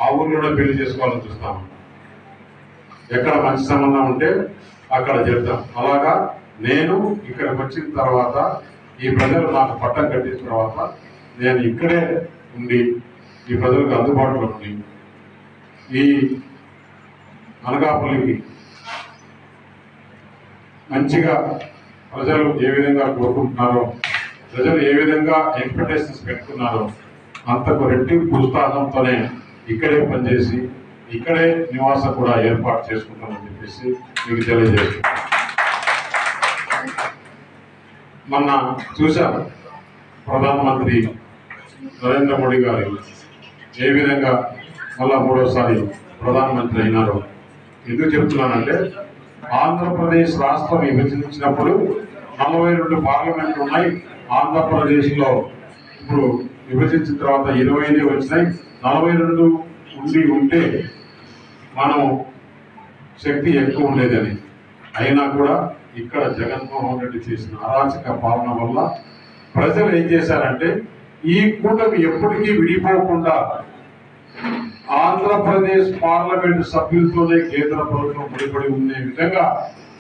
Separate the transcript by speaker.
Speaker 1: ఆ ఊర్లోనే పెళ్లి చేసుకోవాలని చూస్తాము. ఎక్కడ మంచి సంబంధం ఉంటే అక్కడ చెప్తాం. అలాగా నేను ఇక్కడికి వచ్చిన తర్వాత ఈ ప్రజలు నాకు పట్టం కట్టిన తర్వాత నేను ఇక్కడే ఉండి ఈ ప్రజలకు అందుబాటులో ఉండి ఈ అనకాపల్లికి మంచిగా ప్రజలు ఏ విధంగా కోరుకుంటున్నారో, ప్రజలు ఏ విధంగా ఎక్స్పెక్టేషన్స్ పెట్టుకున్నారో అంతకు రెట్టింపు ఉత్సాహంతోనే ఇక్కడే పనిచేసి ఇక్కడే నివాసం కూడా ఏర్పాటు చేసుకుంటామని చెప్పేసి మీకు తెలియజేస్తున్నాను. మొన్న చూశాను ప్రధానమంత్రి నరేంద్ర మోడీ గారు ఏ విధంగా మళ్ళా మూడోసారి ప్రధానమంత్రి అయినారో. ఎందుకు చెప్తున్నానంటే ఆంధ్రప్రదేశ్ రాష్ట్రం విభజించినప్పుడు 42 పార్లమెంట్లు ఉన్నాయి. ఆంధ్రప్రదేశ్లో ఇప్పుడు విభజించిన తర్వాత 25 వచ్చినాయి. 42 ఉంటే మనం శక్తి ఎక్కువ ఉండేదని. అయినా కూడా ఇక్కడ జగన్మోహన్ రెడ్డి చేసిన అరాచక పాలన వల్ల ప్రజలు ఏం చేశారంటే ఈ కూటమి ఎప్పటికీ విడిపోకుండా ఆంధ్రప్రదేశ్ పార్లమెంటు సభ్యులతోనే కేంద్ర ప్రభుత్వం ముడిపడి ఉండే విధంగా